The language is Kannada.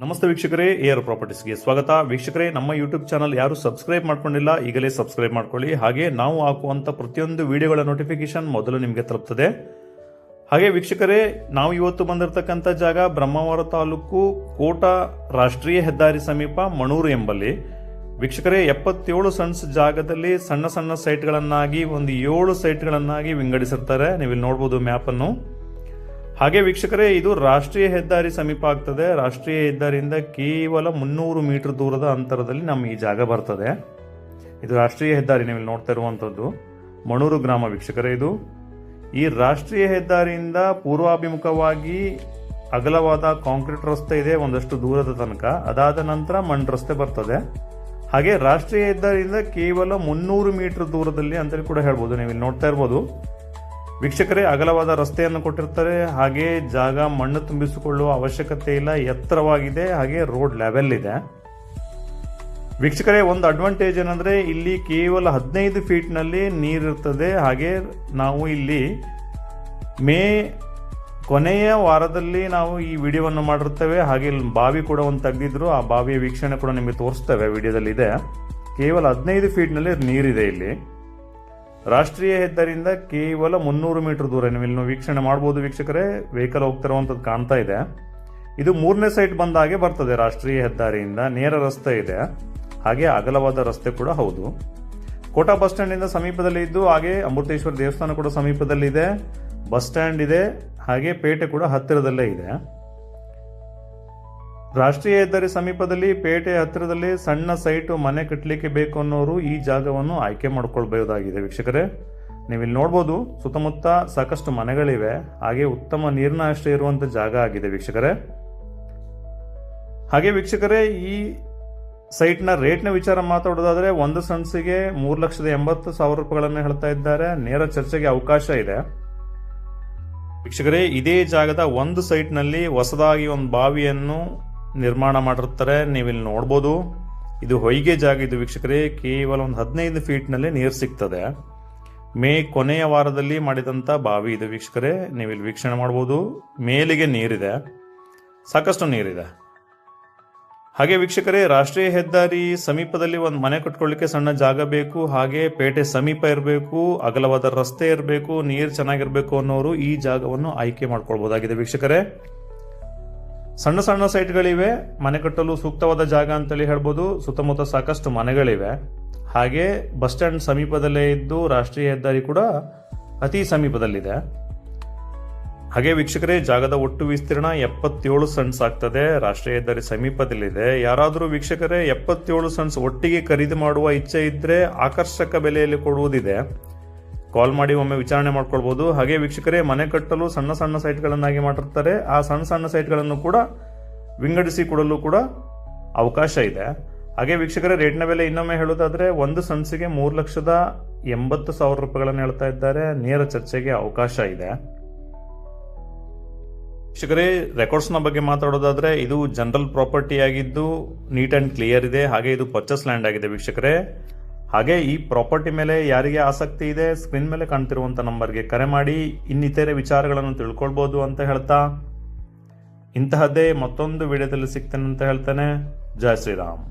ನಮಸ್ತೆ ವೀಕ್ಷಕರೇ, ಎಆರ್ ಪ್ರಾಪರ್ಟೀಸ್ಗೆ ಸ್ವಾಗತ. ವೀಕ್ಷಕರೇ, ನಮ್ಮ ಯೂಟ್ಯೂಬ್ ಚಾನಲ್ ಯಾರು ಸಬ್ಸ್ಕ್ರೈಬ್ ಮಾಡ್ಕೊಂಡಿಲ್ಲ ಈಗಲೇ ಸಬ್ಸ್ಕ್ರೈಬ್ ಮಾಡ್ಕೊಳ್ಳಿ. ಹಾಗೆ ನಾವು ಹಾಕುವಂಥ ಪ್ರತಿಯೊಂದು ವಿಡಿಯೋಗಳ ನೋಟಿಫಿಕೇಶನ್ ಮೊದಲು ನಿಮಗೆ ತಲುಪ್ತದೆ. ಹಾಗೆ ವೀಕ್ಷಕರೇ, ನಾವು ಇವತ್ತು ಬಂದಿರತಕ್ಕಂಥ ಜಾಗ ಬ್ರಹ್ಮಾವರ ತಾಲೂಕು ಕೋಟ ರಾಷ್ಟ್ರೀಯ ಹೆದ್ದಾರಿ ಸಮೀಪ ಮಣೂರು ಎಂಬಲ್ಲಿ. ವೀಕ್ಷಕರೇ, 77 ಸೆಂಟ್ಸ್ ಜಾಗದಲ್ಲಿ ಸಣ್ಣ ಸಣ್ಣ ಸೈಟ್ಗಳನ್ನಾಗಿ ಒಂದು 7 ಸೈಟ್ಗಳನ್ನಾಗಿ ವಿಂಗಡಿಸಿರ್ತಾರೆ. ನೀವು ಇಲ್ಲಿ ನೋಡ್ಬೋದು ಮ್ಯಾಪನ್ನು. ಹಾಗೆ ವೀಕ್ಷಕರೇ, ಇದು ರಾಷ್ಟ್ರೀಯ ಹೆದ್ದಾರಿ ಸಮೀಪ ಆಗ್ತದೆ. ರಾಷ್ಟ್ರೀಯ ಹೆದ್ದಾರಿಯಿಂದ ಕೇವಲ 300 ಮೀಟರ್ ದೂರದ ಅಂತರದಲ್ಲಿ ನಮ್ಮ ಈ ಜಾಗ ಬರ್ತದೆ. ಇದು ರಾಷ್ಟ್ರೀಯ ಹೆದ್ದಾರಿ, ನೀವು ನೋಡ್ತಾ ಇರುವಂಥದ್ದು ಮಣೂರು ಗ್ರಾಮ. ವೀಕ್ಷಕರೇ, ಇದು ಈ ರಾಷ್ಟ್ರೀಯ ಹೆದ್ದಾರಿಯಿಂದ ಪೂರ್ವಾಭಿಮುಖವಾಗಿ ಅಗಲವಾದ ಕಾಂಕ್ರೀಟ್ ರಸ್ತೆ ಇದೆ ಒಂದಷ್ಟು ದೂರದ ತನಕ. ಅದಾದ ನಂತರ ಮಣ್ಣು ರಸ್ತೆ ಬರ್ತದೆ. ಹಾಗೆ ರಾಷ್ಟ್ರೀಯ ಹೆದ್ದಾರಿಯಿಂದ ಕೇವಲ 300 ಮೀಟರ್ ದೂರದಲ್ಲಿ ಅಂತೇಳಿ ಕೂಡ ಹೇಳ್ಬೋದು. ನೀವು ಇಲ್ಲಿ ನೋಡ್ತಾ ಇರ್ಬೋದು ವೀಕ್ಷಕರೇ, ಅಗಲವಾದ ರಸ್ತೆಯನ್ನು ಕೊಟ್ಟಿರ್ತಾರೆ. ಹಾಗೆ ಜಾಗ ಮಣ್ಣು ತುಂಬಿಸಿಕೊಳ್ಳುವ ಅವಶ್ಯಕತೆ ಇಲ್ಲ, ಎತ್ತರವಾಗಿದೆ. ಹಾಗೆ ರೋಡ್ ಲೆವೆಲ್ ಇದೆ. ವೀಕ್ಷಕರೇ, ಒಂದು ಅಡ್ವಾಂಟೇಜ್ ಏನಂದ್ರೆ ಇಲ್ಲಿ ಕೇವಲ 15 ಫೀಟ್ನಲ್ಲಿ ನೀರಿರ್ತದೆ. ಹಾಗೆ ನಾವು ಇಲ್ಲಿ ಮೇ ಕೊನೆಯ ವಾರದಲ್ಲಿ ನಾವು ಈ ವಿಡಿಯೋವನ್ನು ಮಾಡಿರ್ತೇವೆ. ಹಾಗೆ ಇಲ್ಲಿ ಬಾವಿ ಕೂಡ ಒಂದು ತೆಗೆದಿದ್ರು. ಆ ಬಾವಿಯ ವೀಕ್ಷಣೆ ಕೂಡ ನಿಮಗೆ ತೋರಿಸ್ತೇವೆ, ವಿಡಿಯೋದಲ್ಲಿ ಇದೆ. ಕೇವಲ 15 ಫೀಟ್ನಲ್ಲಿ ನೀರಿದೆ. ಇಲ್ಲಿ ರಾಷ್ಟ್ರೀಯ ಹೆದ್ದಾರಿಯಿಂದ ಕೇವಲ 300 ಮೀಟರ್ ದೂರ ನೀವು ಇಲ್ಲಿ ವೀಕ್ಷಣೆ ಮಾಡಬಹುದು. ವೀಕ್ಷಕರೇ, ವೆಹಿಕಲ್ ಹೋಗ್ತಿರುವಂಥದ್ದು ಕಾಣ್ತಾ ಇದೆ. ಇದು 3ನೇ ಸೈಟ್ ಬಂದ ಹಾಗೆ ಬರ್ತದೆ. ರಾಷ್ಟ್ರೀಯ ಹೆದ್ದಾರಿಯಿಂದ ನೇರ ರಸ್ತೆ ಇದೆ. ಹಾಗೆ ಅಗಲವಾದ ರಸ್ತೆ ಕೂಡ ಹೌದು. ಕೋಟಾ ಬಸ್ ಸ್ಟ್ಯಾಂಡ್ ಇಂದ ಸಮೀಪದಲ್ಲಿ ಇದ್ದು, ಹಾಗೆ ಅಮೃತೇಶ್ವರ ದೇವಸ್ಥಾನ ಕೂಡ ಸಮೀಪದಲ್ಲಿ ಇದೆ. ಬಸ್ ಸ್ಟ್ಯಾಂಡ್ ಇದೆ. ಹಾಗೆ ಪೇಟೆ ಕೂಡ ಹತ್ತಿರದಲ್ಲೇ ಇದೆ. ರಾಷ್ಟ್ರೀಯ ಹೆದ್ದಾರಿ ಸಮೀಪದಲ್ಲಿ ಪೇಟೆ ಹತ್ತಿರದಲ್ಲಿ ಸಣ್ಣ ಸೈಟ್ ಮನೆ ಕಟ್ಟಲಿಕ್ಕೆ ಬೇಕು ಅನ್ನೋರು ಈ ಜಾಗವನ್ನು ಆಯ್ಕೆ ಮಾಡ್ಕೊಳ್ಬಹುದಾಗಿದೆ. ವೀಕ್ಷಕರೇ, ನೀವು ಇಲ್ಲಿ ನೋಡ್ಬೋದು ಸುತ್ತಮುತ್ತ ಸಾಕಷ್ಟು ಮನೆಗಳಿವೆ. ಹಾಗೆ ಉತ್ತಮ ನೀರಿನ ಆಶ್ರಯ ಇರುವಂತ ಜಾಗ ಆಗಿದೆ ವೀಕ್ಷಕರೇ. ಹಾಗೆ ವೀಕ್ಷಕರೇ, ಈ ಸೈಟ್ನ ರೇಟ್ನ ವಿಚಾರ ಮಾತಾಡೋದಾದ್ರೆ 1 ಸೆಂಟ್ಸ್ಗೆ 3,80,000 ರೂಪಾಯಿಗಳನ್ನು ಹೇಳ್ತಾ ಇದ್ದಾರೆ. ನೇರ ಚರ್ಚೆಗೆ ಅವಕಾಶ ಇದೆ. ವೀಕ್ಷಕರೇ, ಇದೇ ಜಾಗದ ಒಂದು ಸೈಟ್ನಲ್ಲಿ ಹೊಸದಾಗಿ ಒಂದು ಬಾವಿಯನ್ನು ನಿರ್ಮಾಣ ಮಾಡಿರ್ತಾರೆ. ನೀವಿಲ್ಲಿ ನೋಡ್ಬೋದು. ಇದು ಹೊಯ್ಗೆ ಜಾಗ. ಇದು ವೀಕ್ಷಕರೇ, ಕೇವಲ ಒಂದು 15 ಫೀಟ್ನಲ್ಲಿ ನೀರು ಸಿಗ್ತದೆ. ಮೇ ಕೊನೆಯ ವಾರದಲ್ಲಿ ಮಾಡಿದಂಥ ಬಾವಿ ಇದು ವೀಕ್ಷಕರೇ. ನೀವಿಲ್ಲಿ ವೀಕ್ಷಣೆ ಮಾಡ್ಬೋದು. ಮೇಲಿಗೆ ನೀರಿದೆ, ಸಾಕಷ್ಟು ನೀರಿದೆ. ಹಾಗೆ ವೀಕ್ಷಕರೇ, ರಾಷ್ಟ್ರೀಯ ಹೆದ್ದಾರಿ ಸಮೀಪದಲ್ಲಿ ಒಂದು ಮನೆ ಕಟ್ಕೊಳ್ಳಿಕ್ಕೆ ಸಣ್ಣ ಜಾಗ ಬೇಕು. ಹಾಗೆ ಪೇಟೆ ಸಮೀಪ ಇರಬೇಕು, ಅಗಲವಾದ ರಸ್ತೆ ಇರಬೇಕು, ನೀರು ಚೆನ್ನಾಗಿರ್ಬೇಕು ಅನ್ನೋರು ಈ ಜಾಗವನ್ನು ಆಯ್ಕೆ ಮಾಡ್ಕೊಳ್ಬಹುದಾಗಿದೆ. ವೀಕ್ಷಕರೇ, ಸಣ್ಣ ಸಣ್ಣ ಸೈಟ್ಗಳಿವೆ. ಮನೆ ಕಟ್ಟಲು ಸೂಕ್ತವಾದ ಜಾಗ ಅಂತೇಳಿ ಹೇಳ್ಬೋದು. ಸುತ್ತಮುತ್ತ ಸಾಕಷ್ಟು ಮನೆಗಳಿವೆ. ಹಾಗೆ ಬಸ್ ಸ್ಟ್ಯಾಂಡ್ ಸಮೀಪದಲ್ಲೇ ಇದ್ದು ರಾಷ್ಟ್ರೀಯ ಹೆದ್ದಾರಿ ಕೂಡ ಅತಿ ಸಮೀಪದಲ್ಲಿದೆ. ಹಾಗೆ ವೀಕ್ಷಕರೇ, ಜಾಗದ ಒಟ್ಟು ವಿಸ್ತೀರ್ಣ 77 ಸೆಂಟ್ಸ್ ಆಗ್ತದೆ. ರಾಷ್ಟ್ರೀಯ ಹೆದ್ದಾರಿ ಸಮೀಪದಲ್ಲಿದೆ. ಯಾರಾದರೂ ವೀಕ್ಷಕರೇ 77 ಸೆಂಟ್ಸ್ ಒಟ್ಟಿಗೆ ಖರೀದಿ ಮಾಡುವ ಇಚ್ಛೆ ಇದ್ರೆ ಆಕರ್ಷಕ ಬೆಲೆಯಲ್ಲಿ ಕೊಡುವುದಿದೆ. ಕಾಲ್ ಮಾಡಿ ಒಮ್ಮೆ ವಿಚಾರಣೆ ಮಾಡ್ಕೊಳ್ಬಹುದು. ಹಾಗೆ ವೀಕ್ಷಕರೇ, ಮನೆ ಕಟ್ಟಲು ಸಣ್ಣ ಸಣ್ಣ ಸೈಟ್ಗಳನ್ನಾಗಿ ಮಾಡಿರ್ತಾರೆ. ಆ ಸಣ್ಣ ಸಣ್ಣ ಸೈಟ್ಗಳನ್ನು ಕೂಡ ವಿಂಗಡಿಸಿ ಕೊಡಲು ಕೂಡ ಅವಕಾಶ ಇದೆ. ಹಾಗೆ ವೀಕ್ಷಕರೇ, ರೇಟ್ನ ಬೆಲೆ ಇನ್ನೊಮ್ಮೆ ಹೇಳೋದಾದ್ರೆ 1 ಸೆಂಟ್ಸ್ಗೆ 3,80,000 ರೂಪಾಯಿಗಳನ್ನು ಹೇಳ್ತಾ ಇದ್ದಾರೆ. ನೇರ ಚರ್ಚೆಗೆ ಅವಕಾಶ ಇದೆ. ವೀಕ್ಷಕರೇ, ರೆಕಾರ್ಡ್ಸ್ನ ಬಗ್ಗೆ ಮಾತಾಡೋದಾದ್ರೆ ಇದು ಜನರಲ್ ಪ್ರಾಪರ್ಟಿ ಆಗಿದ್ದು ನೀಟ್ ಅಂಡ್ ಕ್ಲಿಯರ್ ಇದೆ. ಹಾಗೆ ಇದು ಪರ್ಚೇಸ್ ಲ್ಯಾಂಡ್ ಆಗಿದೆ ವೀಕ್ಷಕರೇ. ಹಾಗೆ ಈ ಪ್ರಾಪರ್ಟಿ ಮೇಲೆ ಯಾರಿಗೆ ಆಸಕ್ತಿ ಇದೆ ಸ್ಕ್ರೀನ್ ಮೇಲೆ ಕಾಣ್ತಿರುವಂಥ ನಂಬರ್ಗೆ ಕರೆ ಮಾಡಿ ಇನ್ನಿತರೆ ವಿಚಾರಗಳನ್ನು ತಿಳ್ಕೊಳ್ಬೋದು ಅಂತ ಹೇಳ್ತಾ, ಇಂತಹದ್ದೇ ಮತ್ತೊಂದು ವಿಡಿಯೋದಲ್ಲಿ ಸಿಗ್ತೇನೆ ಅಂತ ಹೇಳ್ತಾನೆ. ಜೈ ಶ್ರೀರಾಮ್.